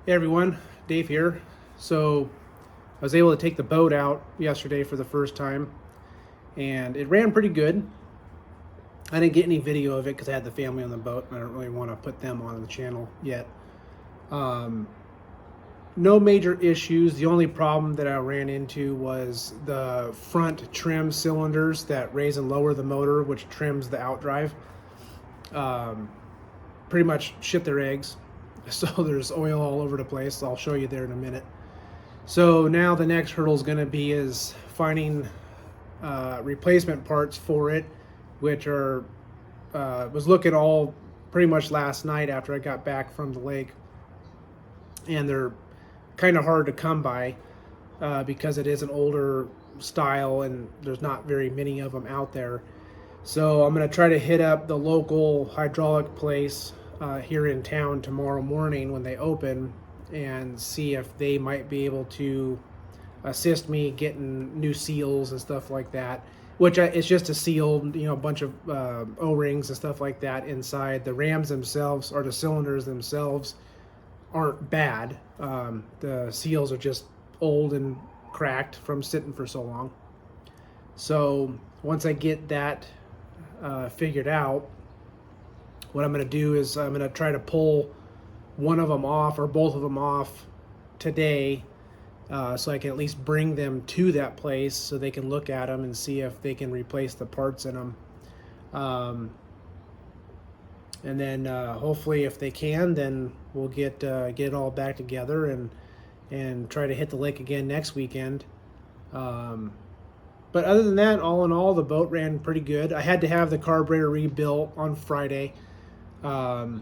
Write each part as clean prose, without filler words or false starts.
Hey everyone, Dave here. So I was able to take the boat out yesterday for the first time, and it ran pretty good. I didn't get any video of it because I had the family on the boat, and I don't really want to put them on the channel yet. Um, no major issues. The only problem that I ran into was the front trim cylinders that raise and lower the motor, which trims the outdrive. Um, Pretty much shit their eggs. So there's oil all over the place. I'll show you there in a minute. So now the next hurdle is going to be is finding replacement parts for it, which are was looking all pretty much last night after I got back from the lake, and they're kind of hard to come by because it is an older style and there's not very many of them out there. So I'm going to try to hit up the local hydraulic place here in town tomorrow morning when they open and see if they might be able to assist me getting new seals and stuff like that, which it's just a seal, a bunch of O-rings and stuff like that inside. The rams themselves, or the cylinders themselves, aren't bad. The seals are just old and cracked from sitting for so long. So once I get that figured out, what I'm going to do is I'm going to try to pull one of them off or both of them off today, so I can at least bring them to that place so they can look at them and see if they can replace the parts in them. And then hopefully if they can, then we'll get it all back together and try to hit the lake again next weekend. But other than that, all in all, the boat ran pretty good. I had to have the carburetor rebuilt on Friday. I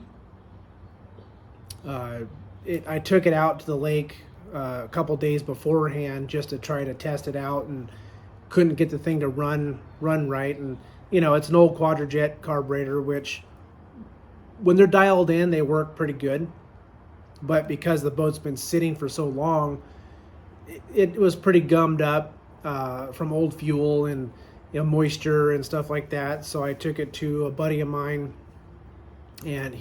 took it out to the lake a couple days beforehand just to try to test it out, and couldn't get the thing to run right. And it's an old Quadrajet carburetor, which when they're dialed in, they work pretty good. But because the boat's been sitting for so long, it was pretty gummed up from old fuel and moisture and stuff like that. So I took it to a buddy of mine, and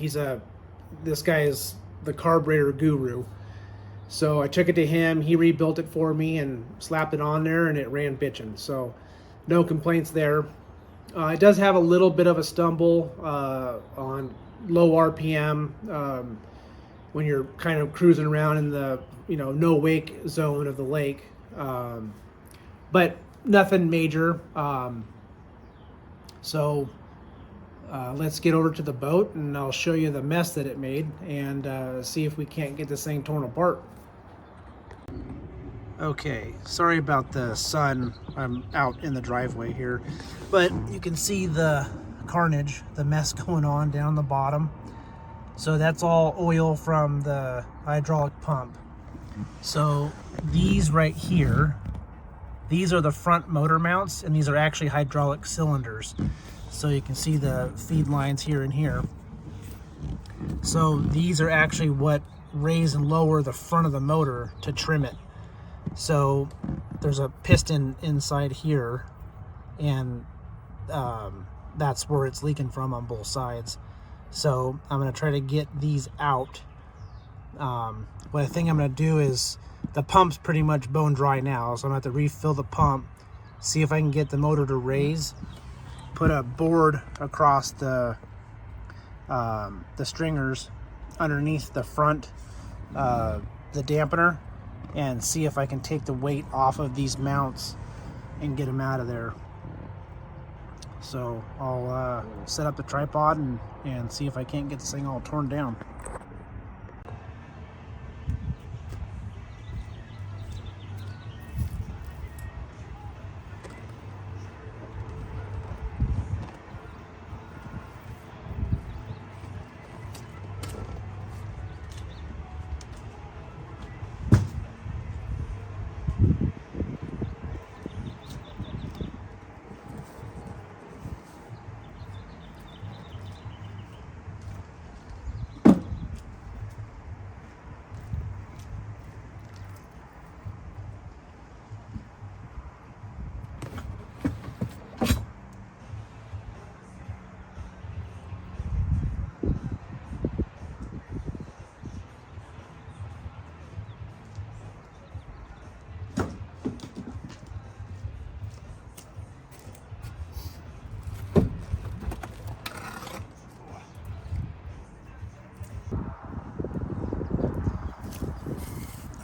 this guy is the carburetor guru. So I took it to him, he rebuilt it for me and slapped it on there, and it ran bitchin'. So no complaints there. It does have a little bit of a stumble on low RPM when you're kind of cruising around in the no wake zone of the lake, but nothing major. So let's get over to the boat and I'll show you the mess that it made and see if we can't get this thing torn apart. Okay, sorry about the sun. I'm out in the driveway here, but you can see the carnage, the mess going on down the bottom. So that's all oil from the hydraulic pump. So these right here, these are the front motor mounts, and these are actually hydraulic cylinders. So you can see the feed lines here and here. So these are actually what raise and lower the front of the motor to trim it. So there's a piston inside here, and that's where it's leaking from on both sides. So I'm going to try to get these out. What I think I'm going to do is, the pump's pretty much bone dry now, so I'm going to have to refill the pump, see if I can get the motor to raise, put a board across the stringers underneath the front, the dampener, and see if I can take the weight off of these mounts and get them out of there. So I'll set up the tripod and see if I can't get this thing all torn down.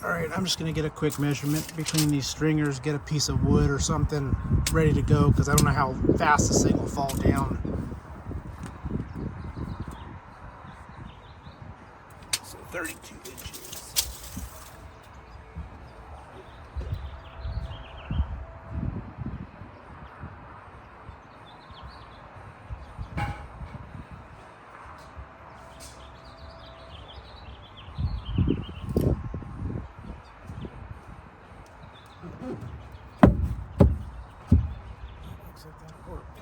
All right, I'm just gonna get a quick measurement between these stringers, get a piece of wood or something ready to go because I don't know how fast this thing will fall down. So 32 inches. Looks like that worked.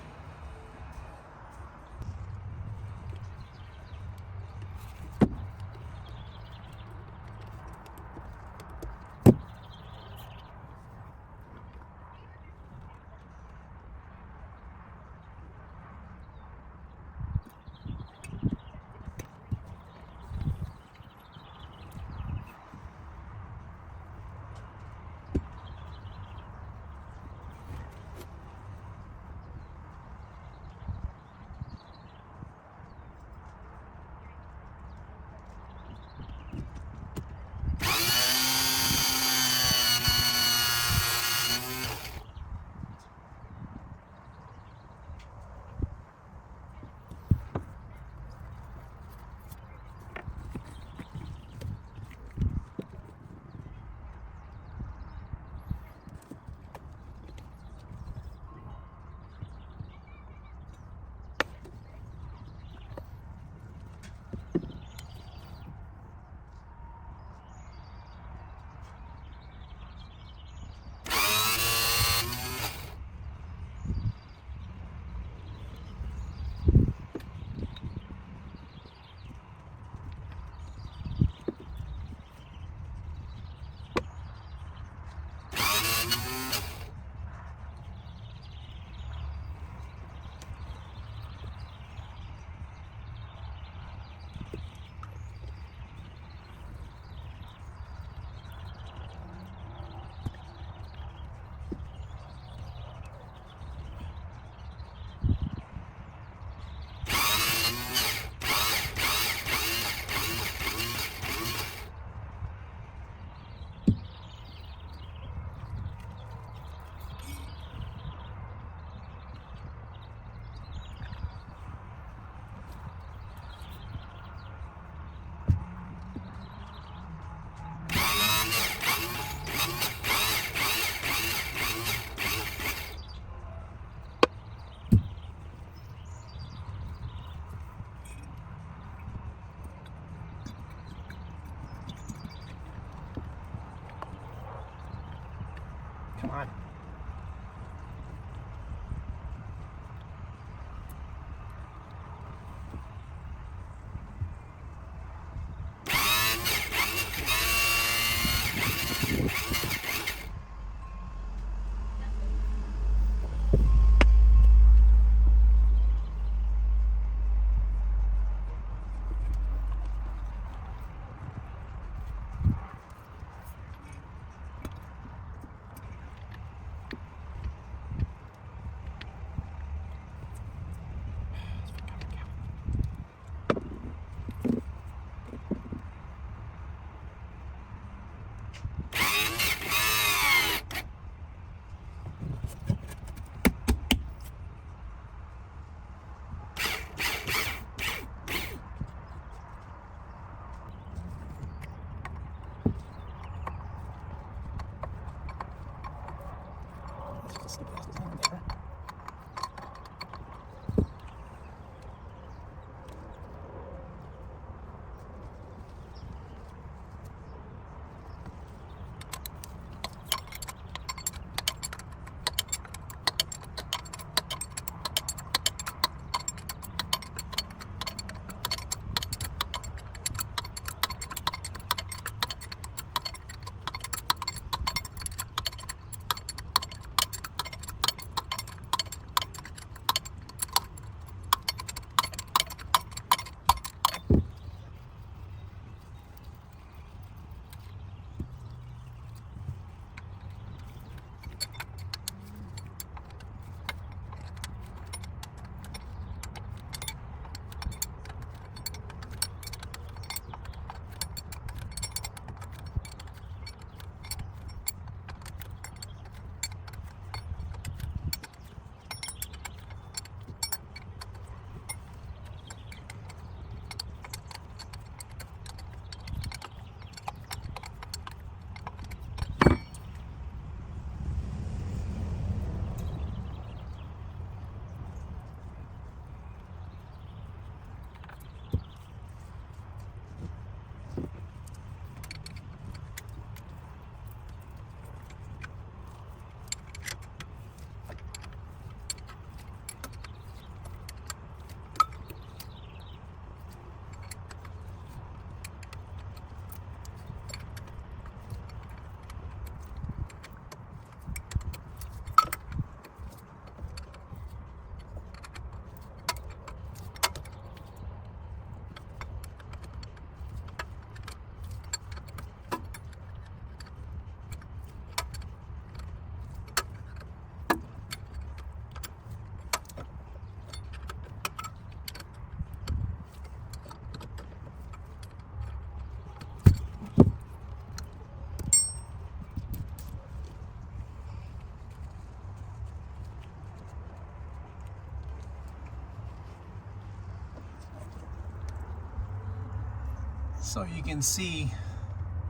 So you can see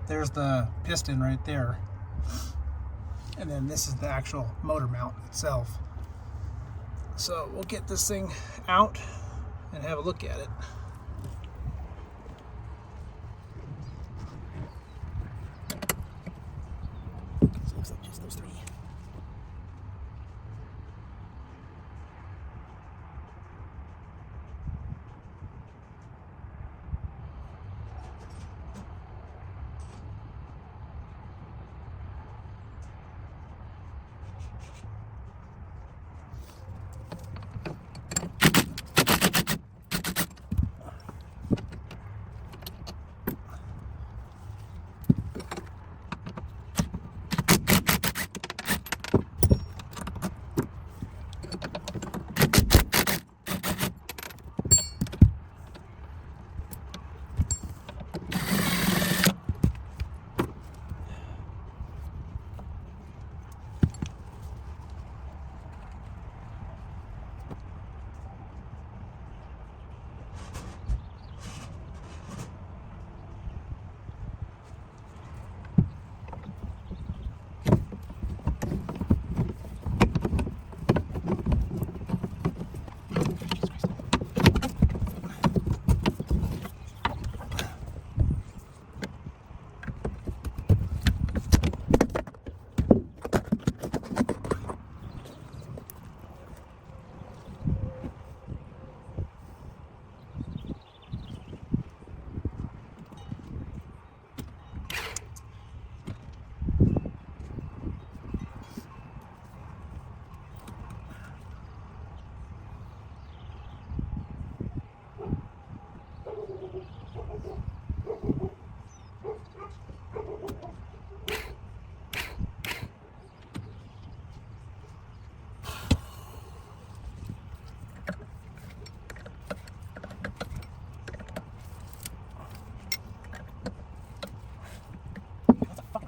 there's the piston right there. And then this is the actual motor mount itself. So we'll get this thing out and have a look at it. So it looks like just those three.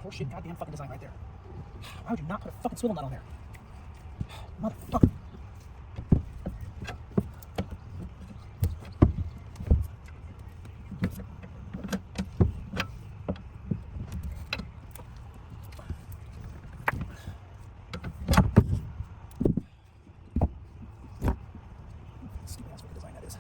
Horseshit goddamn fucking design right there. Why would you not put a fucking swivel nut on there? Motherfucker. Stupid ass fucking design that is.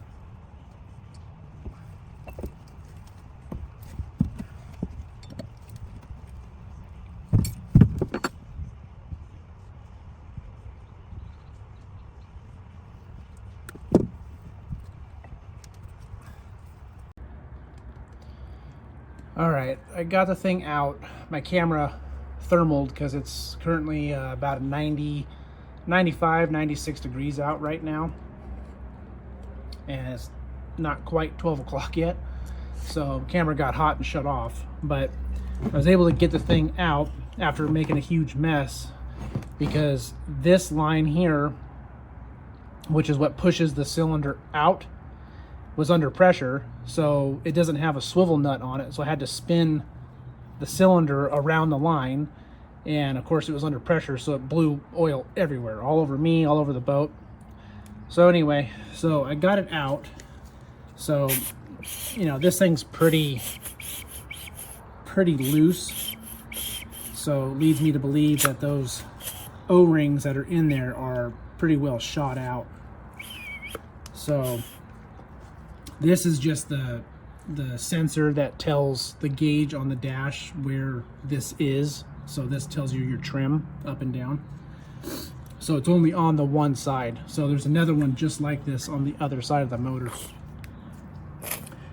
All right, I got the thing out. My camera thermaled because it's currently about 90, 95, 96 degrees out right now. And it's not quite 12 o'clock yet. So the camera got hot and shut off. But I was able to get the thing out after making a huge mess because this line here, which is what pushes the cylinder out, was under pressure, so it doesn't have a swivel nut on it, so I had to spin the cylinder around the line, and of course it was under pressure, so it blew oil everywhere, all over me, all over the boat. So anyway, so I got it out. So, you know, this thing's pretty loose, so it leads me to believe that those O-rings that are in there are pretty well shot out. So this is just the sensor that tells the gauge on the dash where this is. So this tells you your trim up and down. So it's only on the one side. So there's another one just like this on the other side of the motor.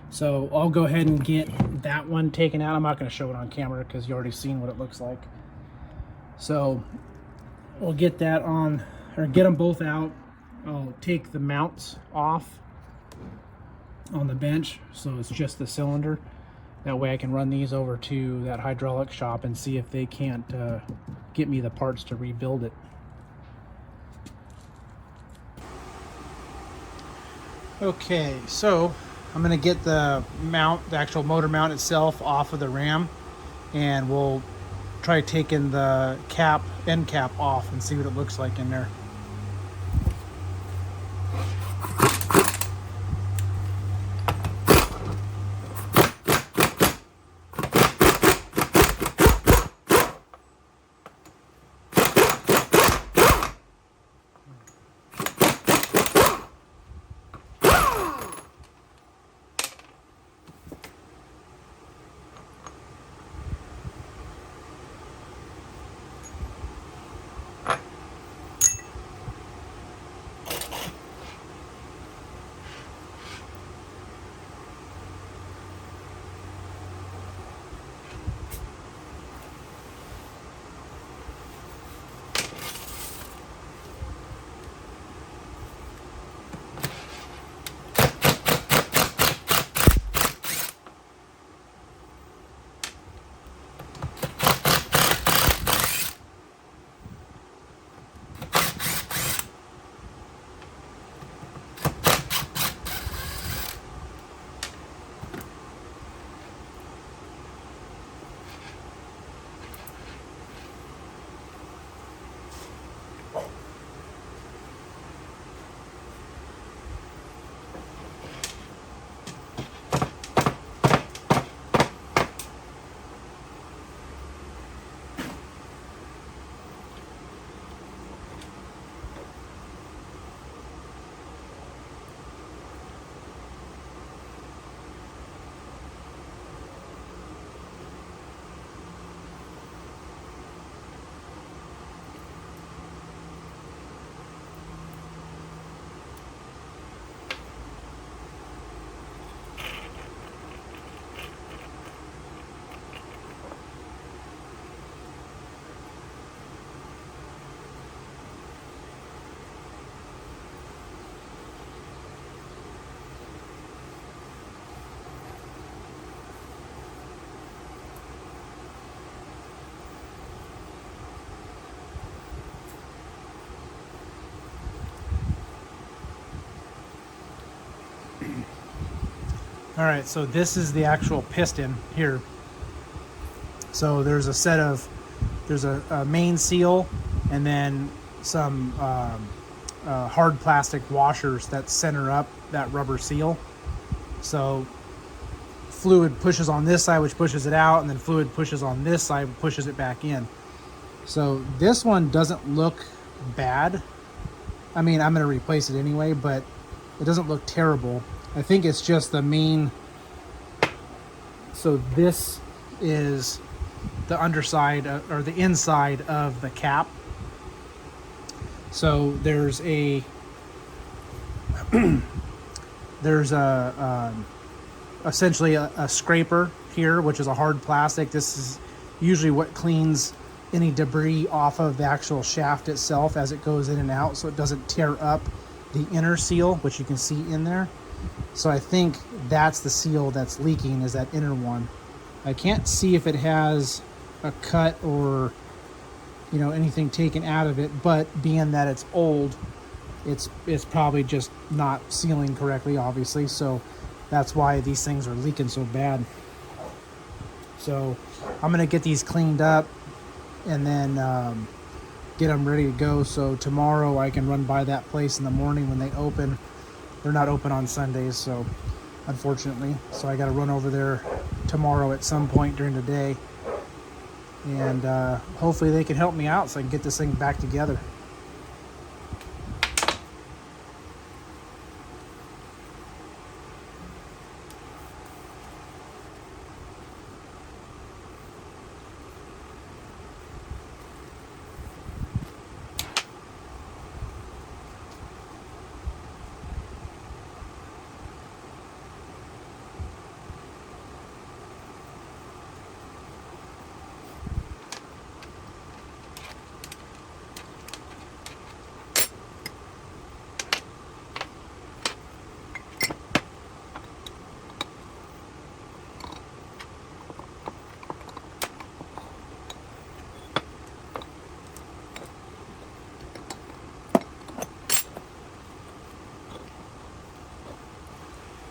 So I'll go ahead and get that one taken out. I'm not going to show it on camera because you already seen what it looks like. So we'll get that on, or get them both out. I'll take the mounts off on the bench, so it's just the cylinder. That way I can run these over to that hydraulic shop and see if they can't get me the parts to rebuild it. Okay, so I'm going to get the mount, the actual motor mount itself, off of the ram, and we'll try taking the cap, end cap off and see what it looks like in there. All right, so this is the actual piston here. So there's a set of, there's a main seal and then some hard plastic washers that center up that rubber seal. So fluid pushes on this side, which pushes it out, and then fluid pushes on this side, pushes it back in. So this one doesn't look bad. I mean, I'm going to replace it anyway, but it doesn't look terrible. I think it's just the main. So this is the underside or the inside of the cap. So there's a essentially a scraper here, which is a hard plastic. This is usually what cleans any debris off of the actual shaft itself as it goes in and out, so it doesn't tear up the inner seal, which you can see in there. So I think that's the seal that's leaking, is that inner one. I can't see if it has a cut or, you know, anything taken out of it, but being that it's old, it's probably just not sealing correctly, obviously. So that's why these things are leaking so bad. So I'm gonna get these cleaned up and then get them ready to go. So tomorrow I can run by that place in the morning when they open. They're not open on Sundays, so unfortunately. So I got to run over there tomorrow at some point during the day. And hopefully they can help me out so I can get this thing back together.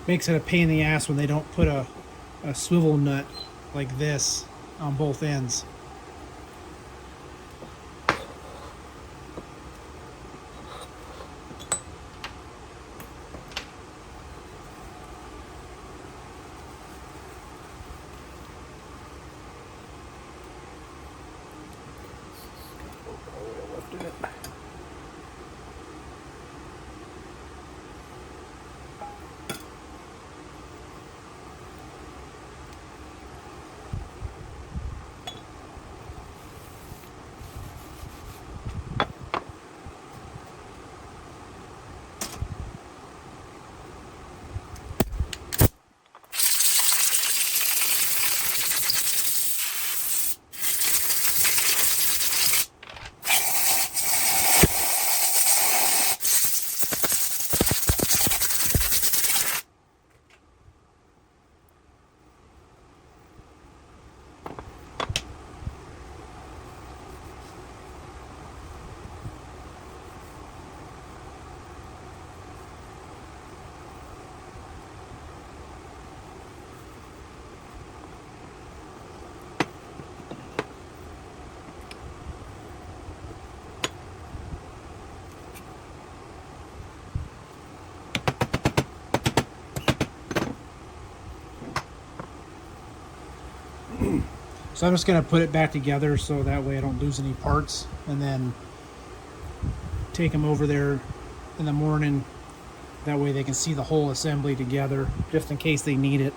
Makes it a pain in the ass when they don't put a swivel nut like this on both ends. So I'm just going to put it back together so that way I don't lose any parts, and then take them over there in the morning. That way they can see the whole assembly together, just in case they need it.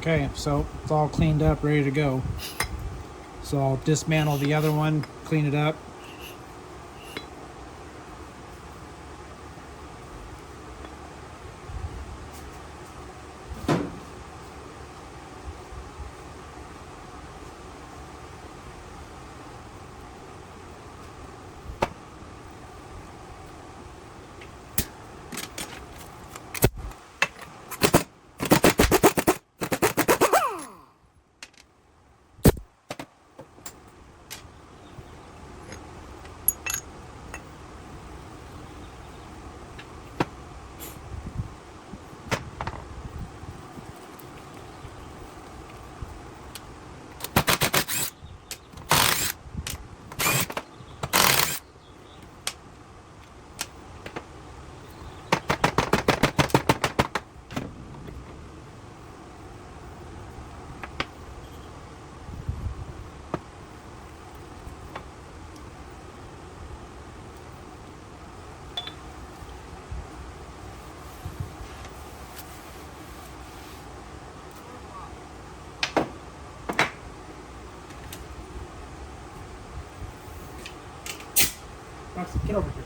Okay, so it's all cleaned up, ready to go. So I'll dismantle the other one, clean it up. Roxy, get over here.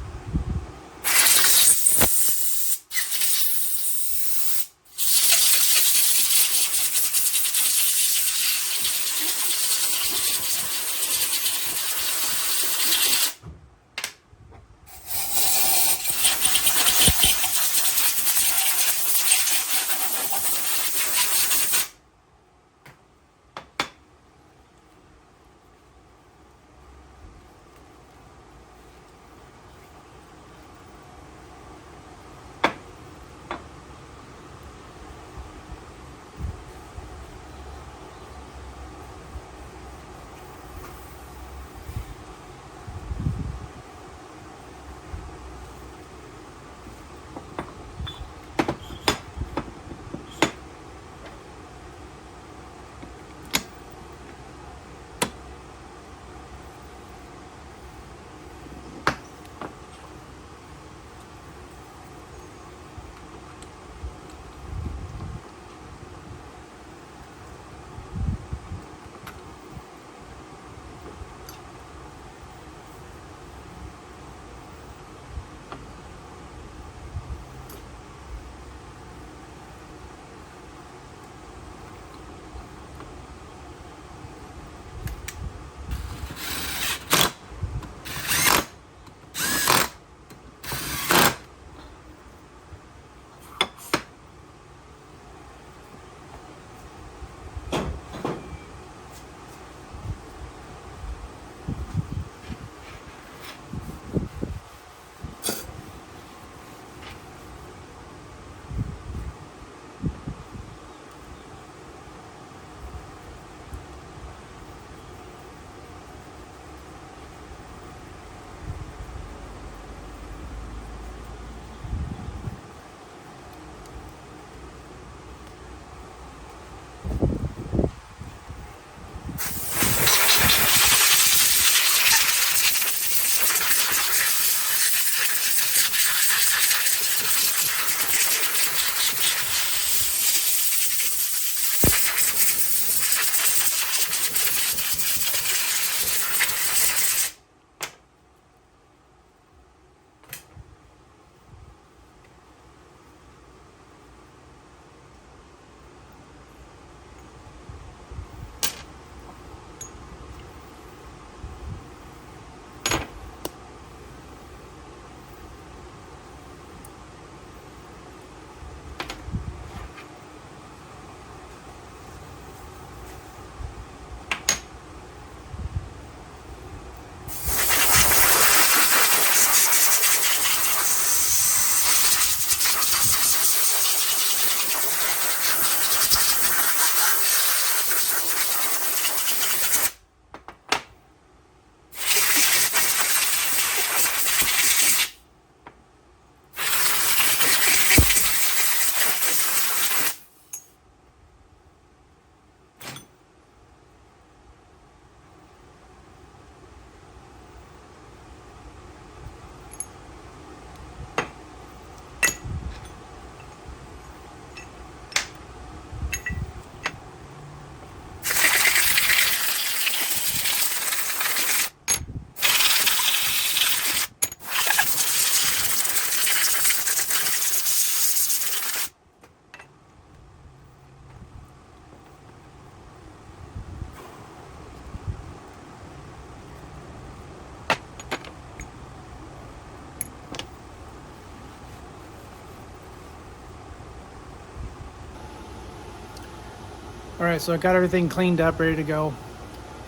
right, so I got everything cleaned up, ready to go.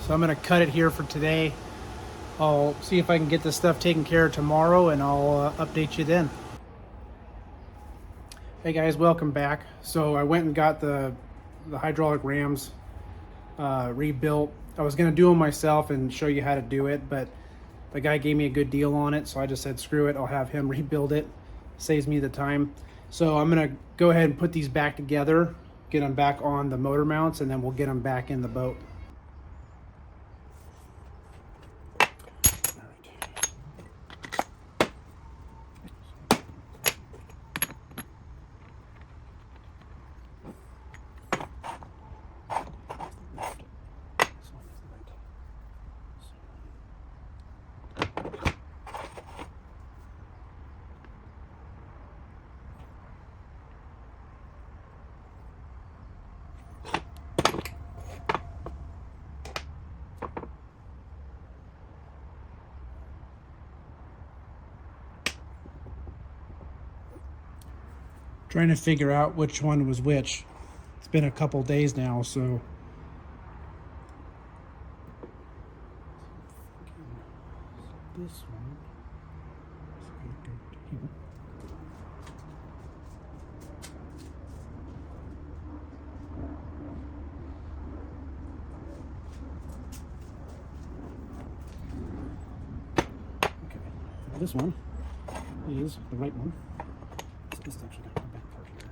So I'm gonna cut it here for today. I'll see if I can get this stuff taken care of tomorrow, and I'll update you then. Hey guys, welcome back. So I went and got the hydraulic rams rebuilt. I was gonna do them myself and show you how to do it, but the guy gave me a good deal on it, so I just said screw it, I'll have him rebuild it. Saves me the time. So I'm gonna go ahead and put these back together, get them back on the motor mounts, and then we'll get them back in the boat. Trying to figure out which one was which. It's been a couple days now, so this one. Okay, this one is the right one. So this is actually got the back part here.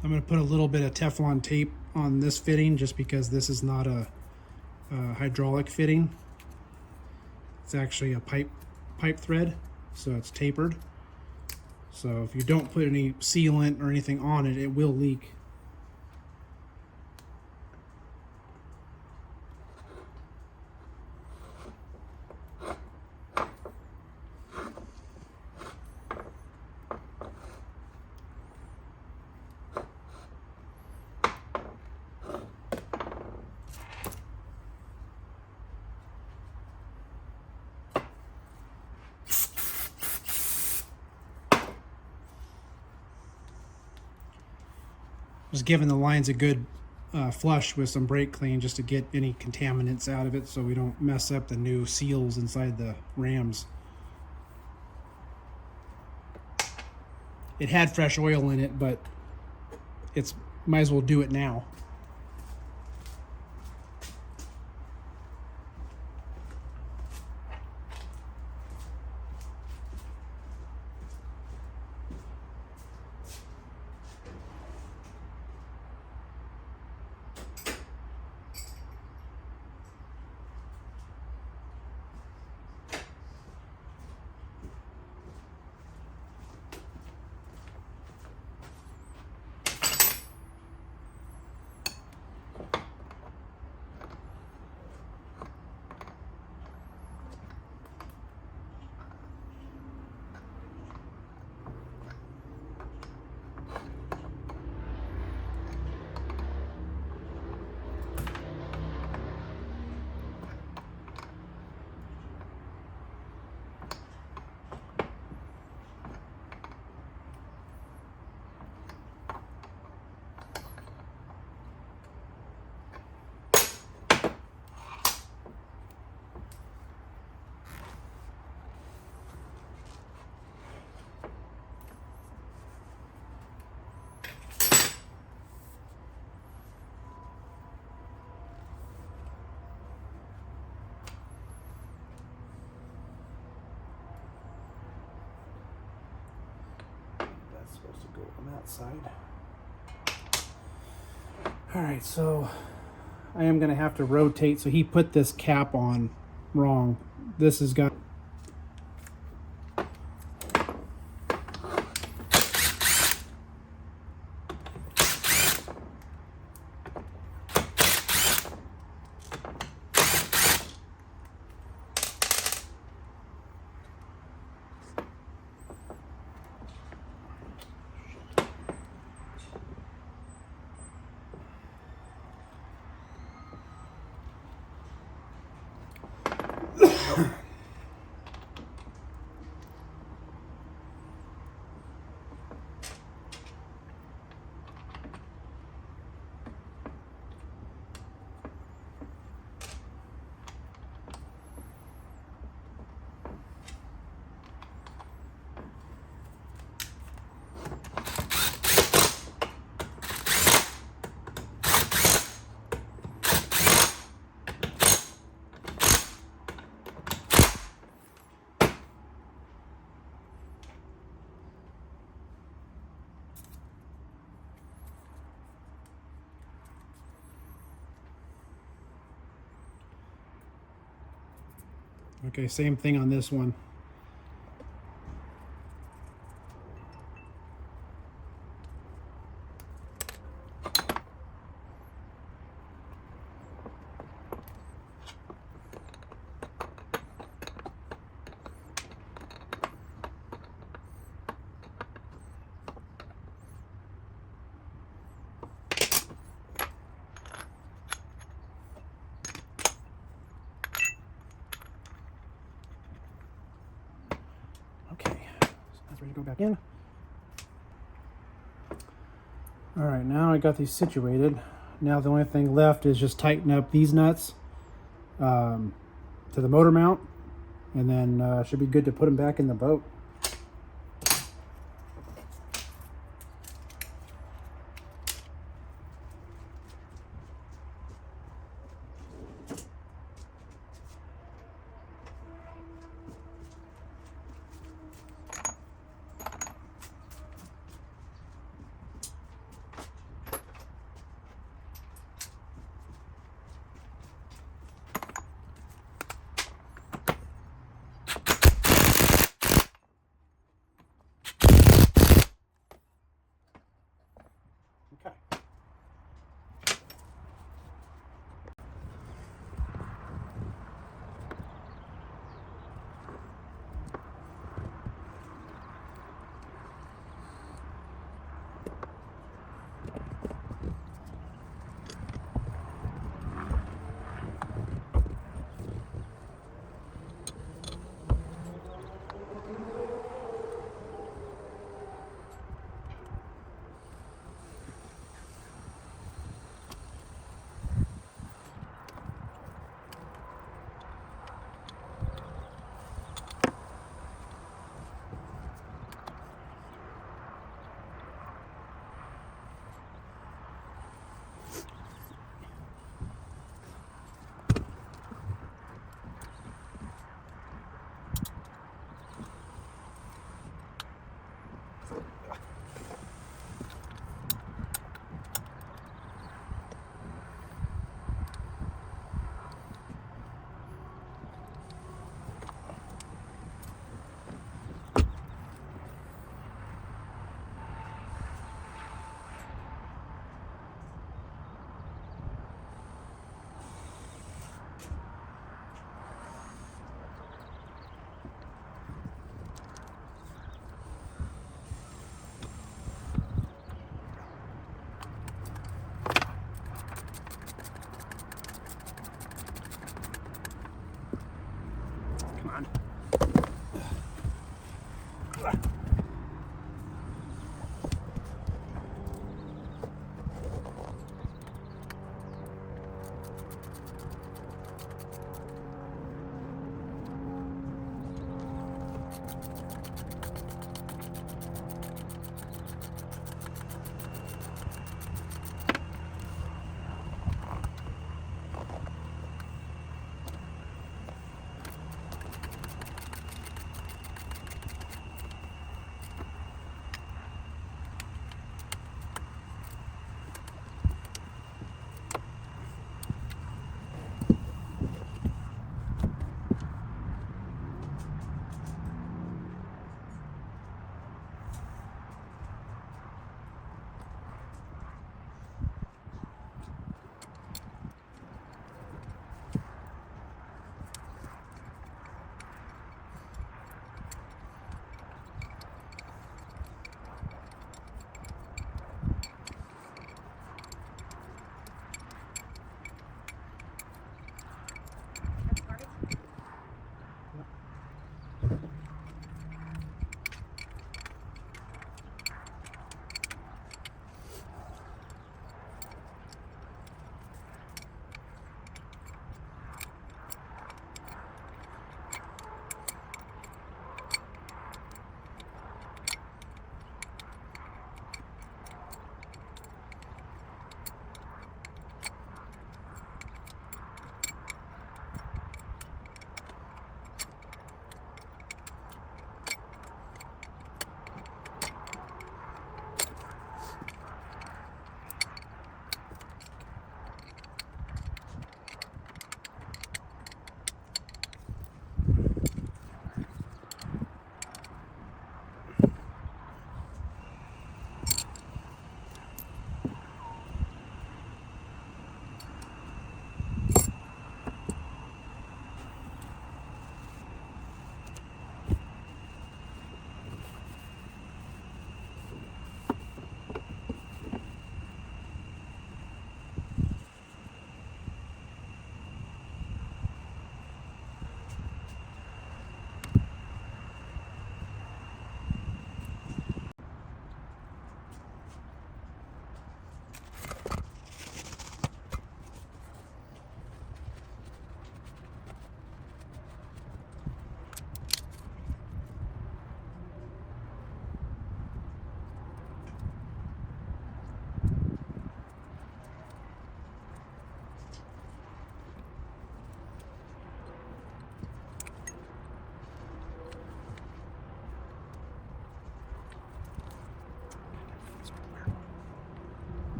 So I'm going to put a little bit of Teflon tape on this fitting just because this is not a hydraulic fitting. It's actually a pipe thread, so it's tapered. So if you don't put any sealant or anything on it, it will leak. Just giving the lines a good flush with some brake clean just to get any contaminants out of it so we don't mess up the new seals inside the rams. It had fresh oil in it, but it's might as well do it now. supposed to go on that side. All right, so I am going to have to rotate. So he put this cap on wrong. This has got... Okay, same thing on this one. Okay, so that's ready to go back in. All right, now I got these situated. Now the only thing left is just tighten up these nuts to the motor mount, and then should be good to put them back in the boat.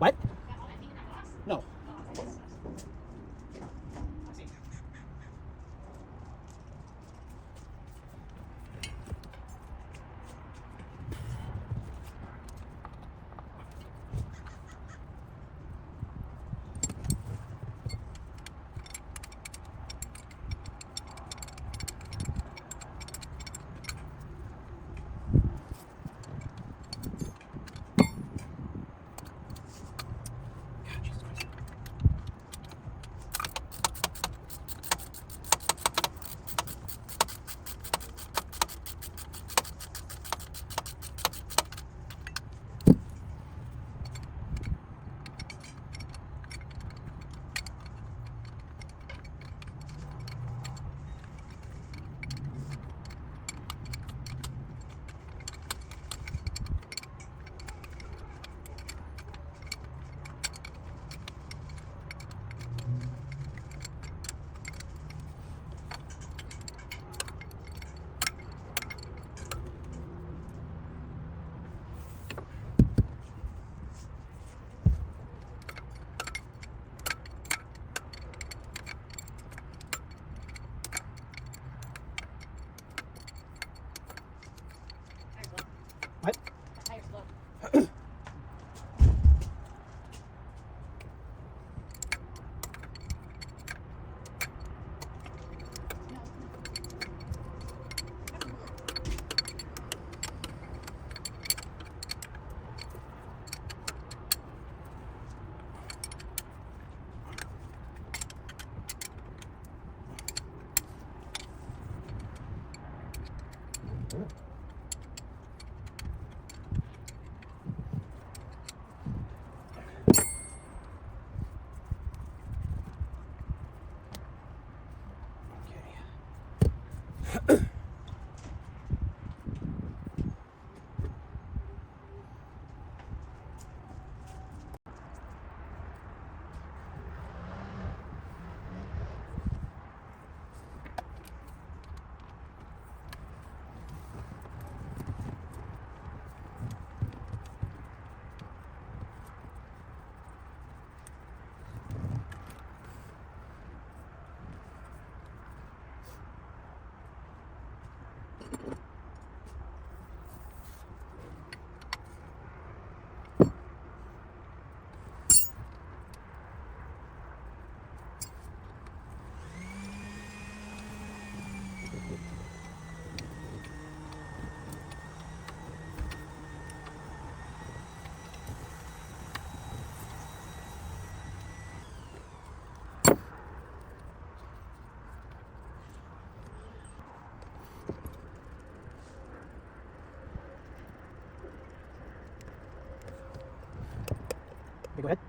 What? No. What? Okay, go ahead.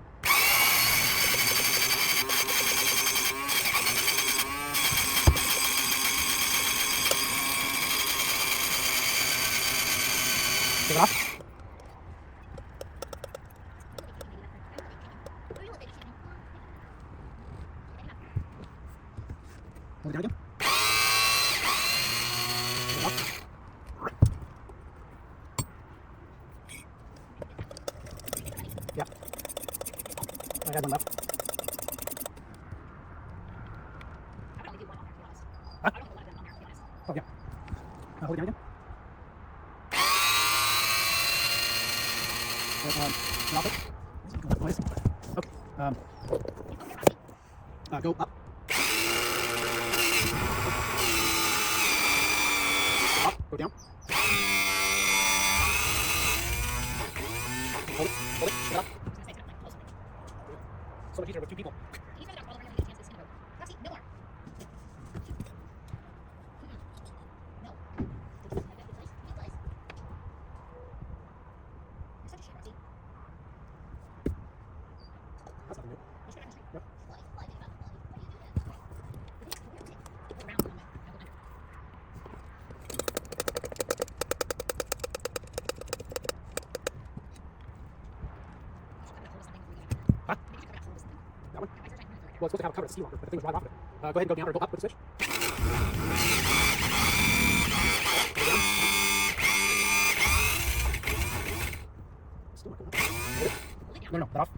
Take it off. Hold it down again. Take it off. Yeah. I had one left. Huh? Oh, yeah. Hold it down again. Drop it. Nice. Okay. Go up. Up. Go down. Hold it. Hold it. Get up. So much easier with two people. That's nothing new. Yep. Huh? That one? Well, it's supposed to have a cover to seal locker, but the thing was right off of it. Go ahead and go down or go up with the switch. Go down. Still not going up. Hold it. No, that off.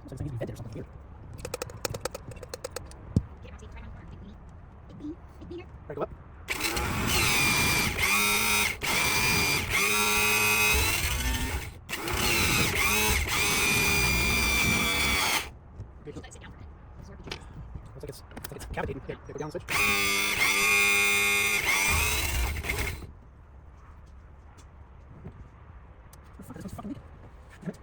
Looks like something needs to be vented or something weird. Alright, go up. Looks like it's cavitating. Here, go down the switch. What the fuck? This one's fucking leaking. Damn it.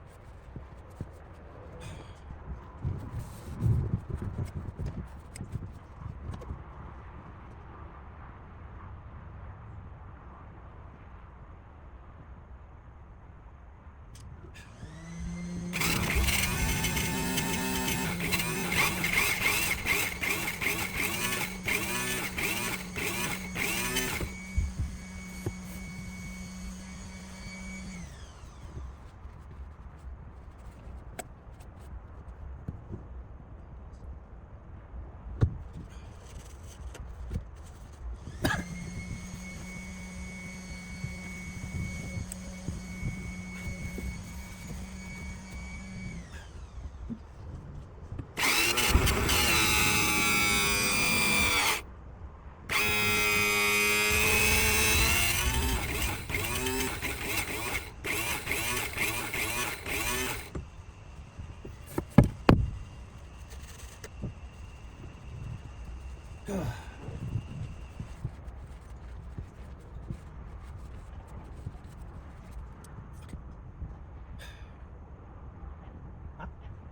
Huh?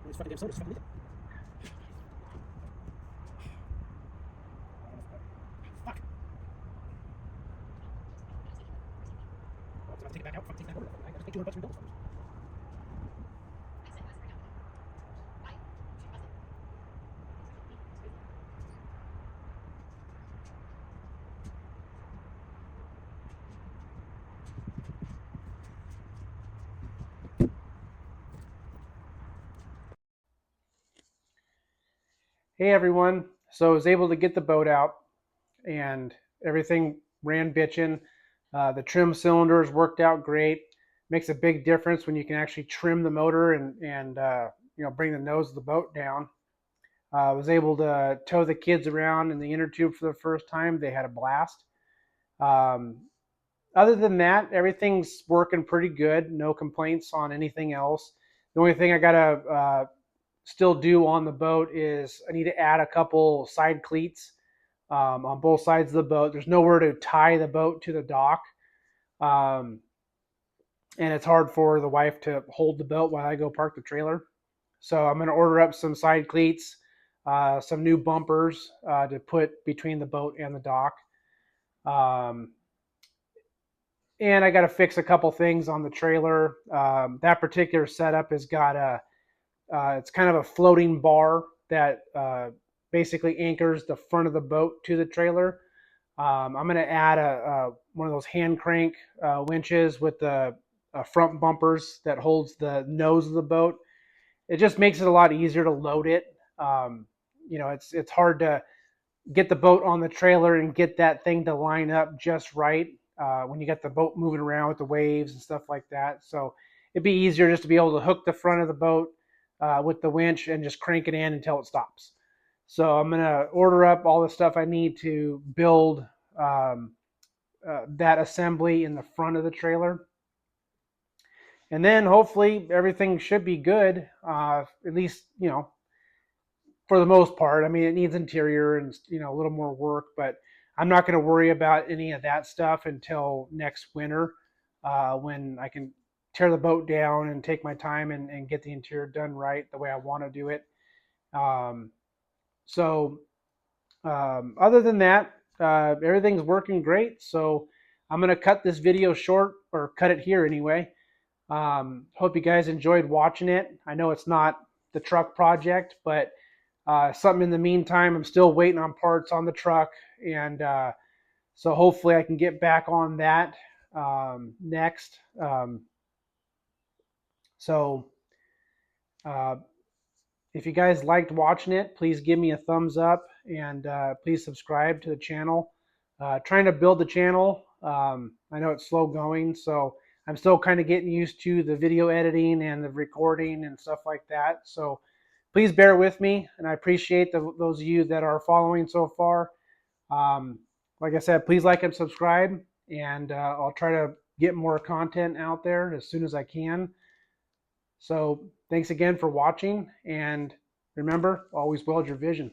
This fucking damn soda's fucking leaking. Fuck. Well, if I take it back out, if I take that over, I gotta pay $200 for rebuild it. Hey everyone, so I was able to get the boat out and everything ran bitchin'. The trim cylinders worked out great. Makes a big difference when you can actually trim the motor and bring the nose of the boat down. I was able to tow the kids around in the inner tube for the first time. They had a blast. Other than that, everything's working pretty good. No complaints on anything else. The only thing I gotta still do on the boat is I need to add a couple side cleats on both sides of the boat. There's nowhere to tie the boat to the dock. And it's hard for the wife to hold the boat while I go park the trailer. So I'm going to order up some side cleats, some new bumpers to put between the boat and the dock. And I got to fix a couple things on the trailer. That particular setup has got it's kind of a floating bar that basically anchors the front of the boat to the trailer. I'm going to add one of those hand crank winches with the front bumpers that holds the nose of the boat. It just makes it a lot easier to load it. It's hard to get the boat on the trailer and get that thing to line up just right when you get the boat moving around with the waves and stuff like that. So it'd be easier just to be able to hook the front of the boat with the winch and just crank it in until it stops. So I'm going to order up all the stuff I need to build that assembly in the front of the trailer. And then hopefully everything should be good, at least, for the most part. I mean, it needs interior and, a little more work, but I'm not going to worry about any of that stuff until next winter when I can tear the boat down and take my time and get the interior done right the way I want to do it. Other than that, everything's working great. So I'm going to cut this video short, or cut it here anyway. Hope you guys enjoyed watching it. I know it's not the truck project, but something in the meantime. I'm still waiting on parts on the truck, and so hopefully I can get back on that next. If you guys liked watching it, please give me a thumbs up, and please subscribe to the channel. Trying to build the channel. I know it's slow going, so I'm still kind of getting used to the video editing and the recording and stuff like that. So please bear with me, and I appreciate those of you that are following so far. Like I said, please like and subscribe, and I'll try to get more content out there as soon as I can. So thanks again for watching, and remember, always build your vision.